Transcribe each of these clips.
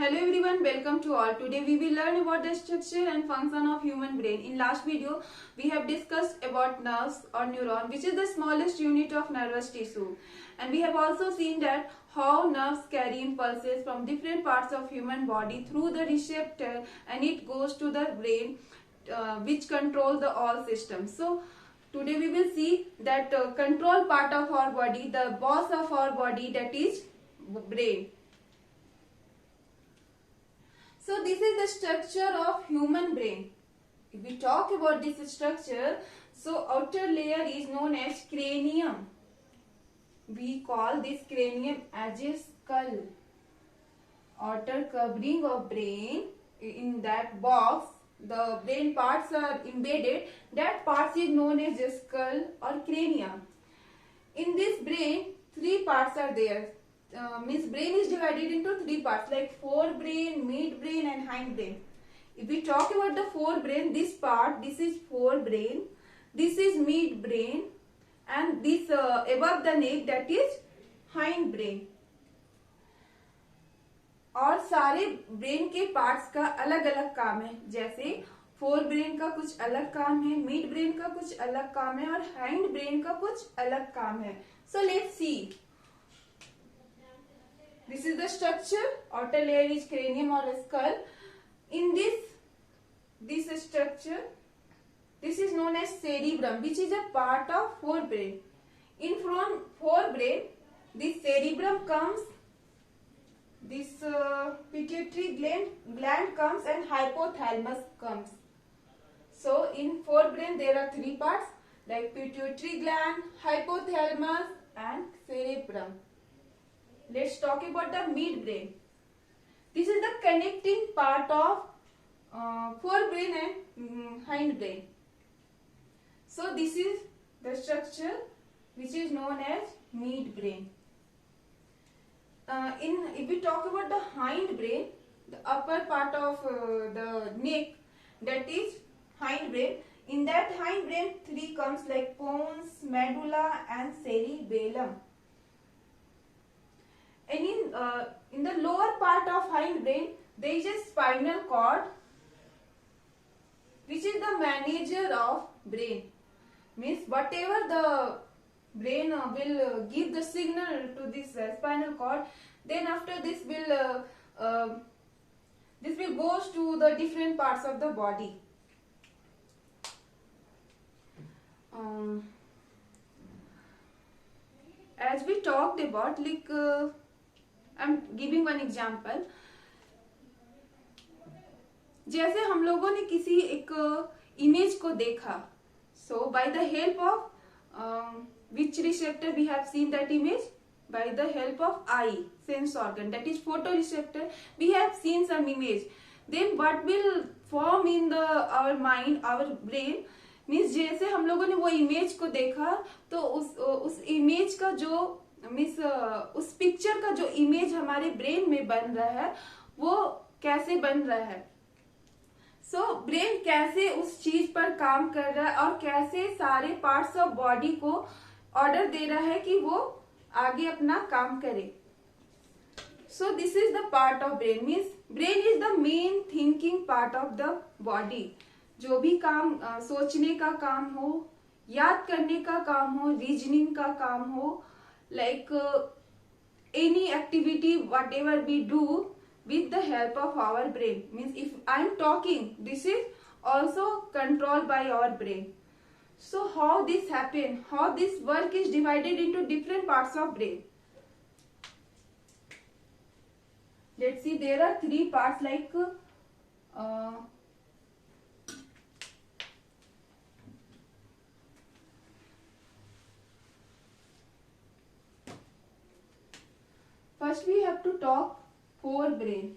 Hello everyone, welcome to all. Today we will learn about the structure and function of human brain. In last video, we have discussed about nerves or neuron, which is the smallest unit of nervous tissue. And we have also seen that how nerves carry impulses from different parts of human body through the receptor and it goes to the brain, which controls the all systems. So today we will see that control part of our body, the boss of our body, that is brain. So this is the structure of human brain. If we talk about this structure, so outer layer is known as cranium. We call this cranium as a skull. Outer covering of brain, in that box, the brain parts are embedded. That part is known as a skull or cranium. In this brain, three parts are there. Means brain is divided into three parts like forebrain, midbrain and hindbrain. If we talk about the forebrain, this part, this is forebrain, this is midbrain and this above the neck, that is hindbrain. और सारे brain के parts का अलग अलग काम है, जैसे fore brain का कुछ अलग काम है, मिड ब्रेन का कुछ अलग काम है और हाइंड ब्रेन का कुछ अलग काम है. So let's see. This is the structure. Outer layer is cranium or skull. In this structure, this is known as cerebrum, which is a part of forebrain. In from forebrain, this cerebrum comes, this pituitary gland comes and hypothalamus comes. So in forebrain there are three parts like pituitary gland, hypothalamus and cerebrum. Let's talk about the midbrain. This is the connecting part of forebrain and hindbrain. So this is the structure which is known as midbrain. If we talk about the hindbrain, the upper part of the neck, that is hindbrain. In that hindbrain, three comes like pons, medulla and cerebellum. And in the lower part of hindbrain, there is a spinal cord, which is the manager of brain. Means whatever the brain will give the signal to this spinal cord, then after this will goes to the different parts of the body. As we talked about, like I'm giving one example. जैसे हम लोगों ने किसी एक image को देखा, so by the help of which receptor we have seen that image? By the help of eye, sense organ, that is photoreceptor, we have seen some image. Then what will form in our mind, our brain? Means जैसे हम लोगों ने वो image को देखा तो उस image का जो मीन्स उस पिक्चर का जो इमेज हमारे ब्रेन में बन रहा है वो कैसे बन रहा है. सो ब्रेन कैसे उस चीज पर काम कर रहा है और कैसे सारे पार्ट्स ऑफ बॉडी को ऑर्डर दे रहा है कि वो आगे अपना काम करे. So this is the part of brain. Means brain is the main thinking part of the body. जो भी काम सोचने का काम हो, याद करने का काम हो, रीजनिंग का काम हो, like any activity whatever we do with the help of our brain. Means if I am talking, this is also controlled by our brain. So how this happen, how this work is divided into different parts of brain. Let's see, there are three parts like first we have to talk forebrain.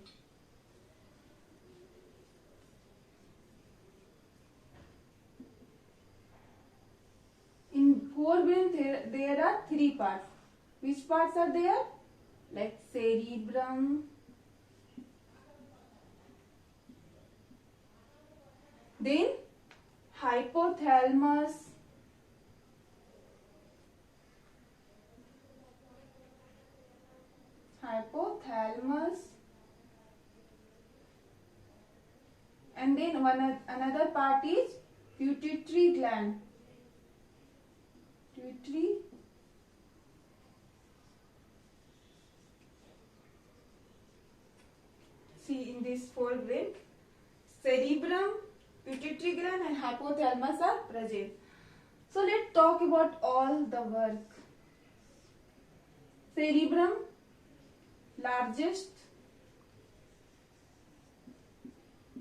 In forebrain there are three parts. Which parts are there? Like cerebrum, then hypothalamus, and then another part is pituitary gland. Pituitary see in this forebrain, cerebrum, pituitary gland and hypothalamus are present. So let's talk about all the work. Cerebrum, largest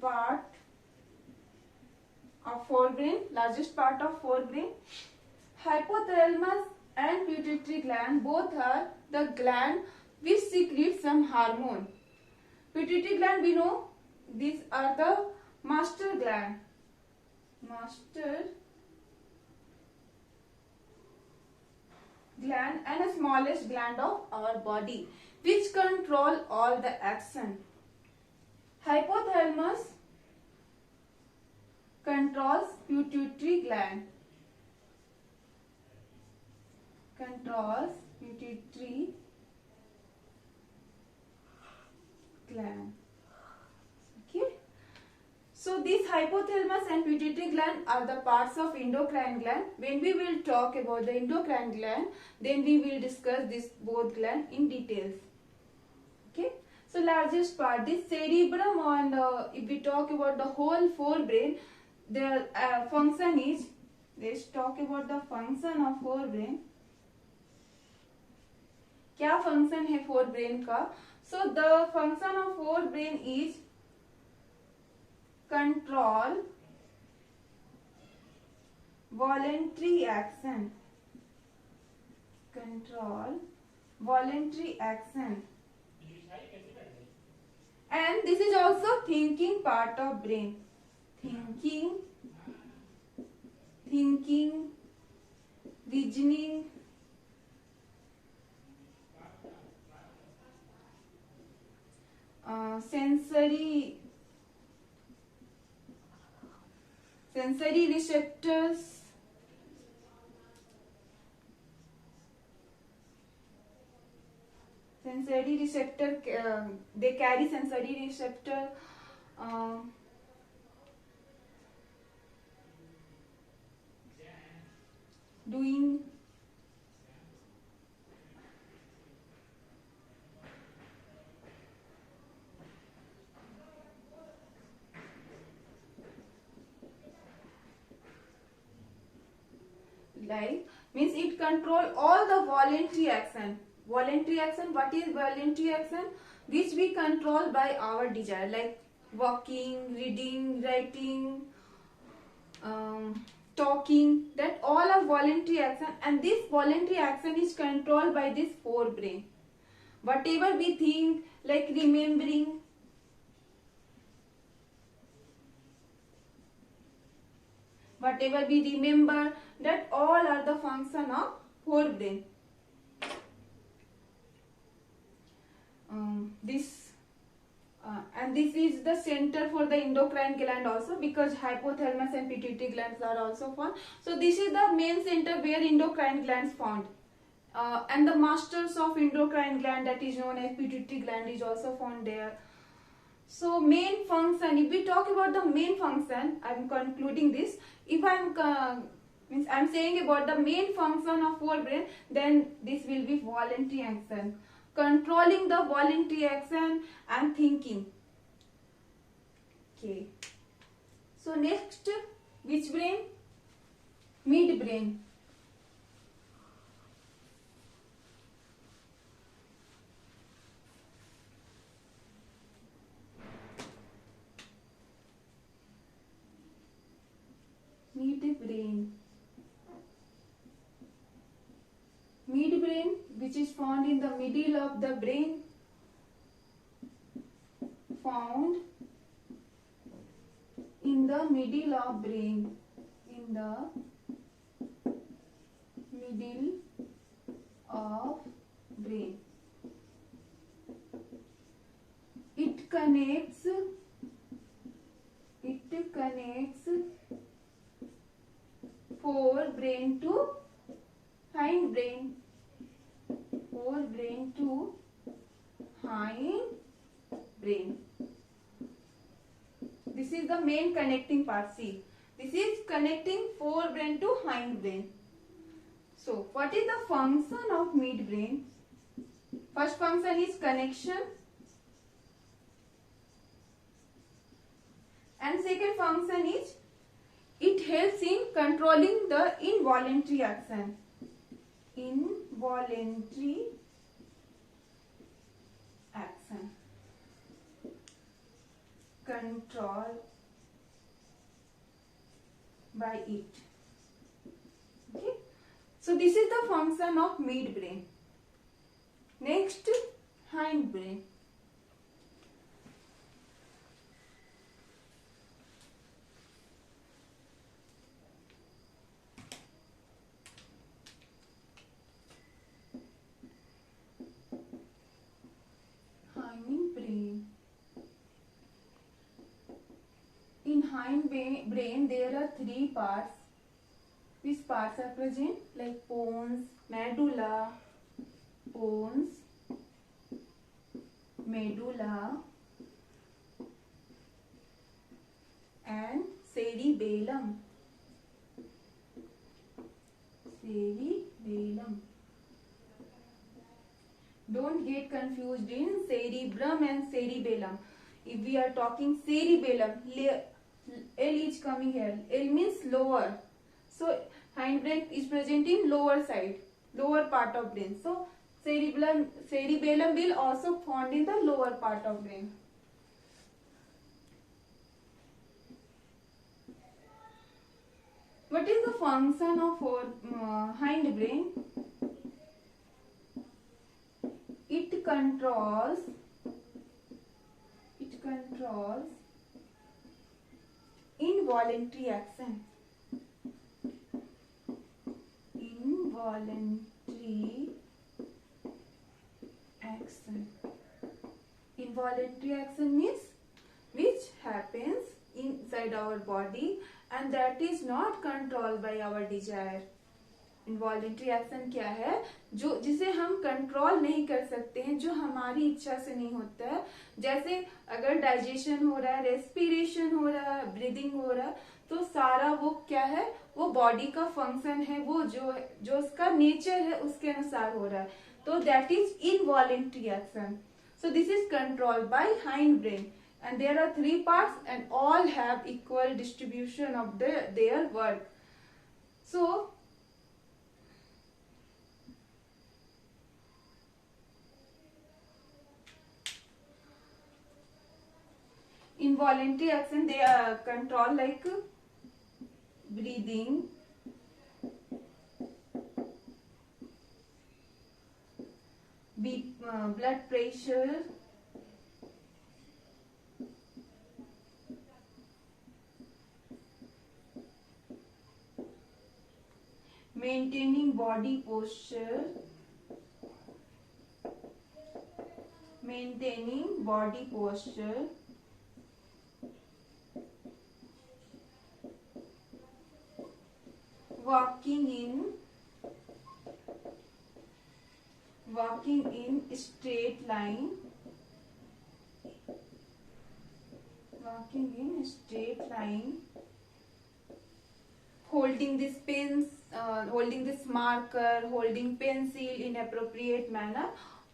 part of forebrain, largest part of forebrain. Hypothalamus and pituitary gland both are the gland which secrete some hormone. Pituitary gland, we know these are the master gland, and a smallest gland of our body which control all the action. Hypothalamus controls pituitary gland. Okay. So these hypothalamus and pituitary gland are the parts of endocrine gland. When we will talk about the endocrine gland, then we will discuss this both gland in details. Okay. So largest part, this cerebrum, and if we talk about the whole forebrain, their function is, let's talk about the function of forebrain. क्या function है forebrain का? So the function of forebrain is control voluntary action. And this is also thinking part of brain. Thinking, reasoning, sensory receptors, they carry sensory receptor, doing like, means it control all the voluntary action. Voluntary action, what is voluntary action? Which we control by our desire, like walking, reading, writing, talking, that all are voluntary action, and this voluntary action is controlled by this forebrain. Whatever we think, like remembering, whatever we remember, that all are the function of forebrain. And this is the center for the endocrine gland also, because hypothalamus and pituitary glands are also found. So this is the main center where endocrine glands found. And the masters of endocrine gland, that is known as pituitary gland, is also found there. So main function, if we talk about the main function, I am concluding this. If I am saying about the main function of forebrain, then this will be voluntary action, controlling the voluntary action and thinking. Okay. So next, which brain? Midbrain. Midbrain, which is found in the middle of the brain. Found in the middle of brain. In the middle of brain. It connects forebrain to hindbrain. Forebrain to hindbrain. This is the main connecting part. See, this is connecting forebrain to hindbrain. So what is the function of midbrain? First function is connection, and second function is it helps in controlling the involuntary action. Involuntary action. Control by it. Okay. So this is the function of midbrain. Next, hindbrain. Hindbrain. In hindbrain, there are three parts. Which parts are present? Like pons, medulla, pons, medulla, and cerebellum. Cerebellum. Don't get confused in cerebrum and cerebellum. If we are talking cerebellum, L is coming here. L means lower. So hindbrain is present in lower side, lower part of brain. So cerebellum will also found in the lower part of brain. What is the function of hindbrain? It controls involuntary action. Involuntary action. Involuntary action means which happens inside our body and that is not controlled by our desire. Involuntary action क्या है? जो जिसे हम control नहीं कर सकते हैं, जो हमारी इच्छा से नहीं होता है. जैसे अगर डाइजेशन हो रहा है, रेस्पिरेशन हो रहा है, ब्रीदिंग हो रहा है, तो सारा वो क्या है? वो बॉडी का फंक्शन है, वो जो उसका नेचर है उसके अनुसार हो रहा है. तो that is involuntary action. So this is controlled by hindbrain, and there are three parts, and all have equal distribution of their work. So involuntary action, they are control like breathing, blood pressure, maintaining body posture, walking in straight line, holding this pens, holding this marker, holding pencil in appropriate manner.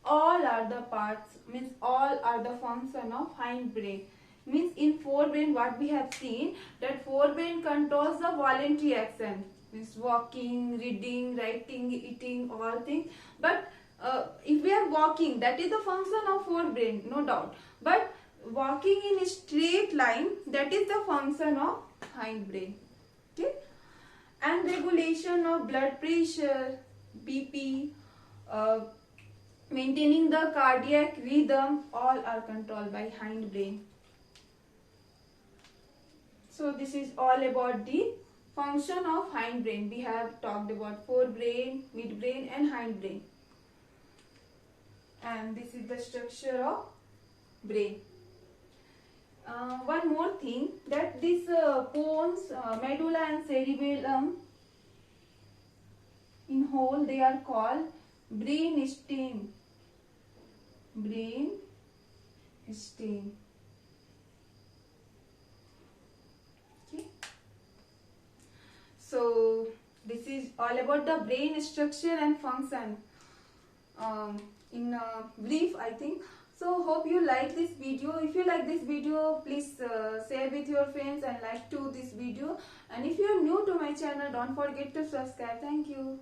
All are the parts, means all are the function of hindbrain. Means in forebrain what we have seen, that forebrain controls the voluntary action, means walking, reading, writing, eating, all things. But if we are walking, that is the function of forebrain, no doubt. But walking in a straight line, that is the function of hindbrain. Okay. And regulation of blood pressure, BP, maintaining the cardiac rhythm, all are controlled by hindbrain. So this is all about the function of hindbrain. We have talked about forebrain, midbrain and hindbrain. And this is the structure of brain. One more thing, that this pons, medulla and cerebellum in whole, they are called brain stem. all about the brain structure and function in brief, I think. So hope you like this video. If you like this video, please share with your friends and like to this video. And if you are new to my channel, don't forget to subscribe. Thank you.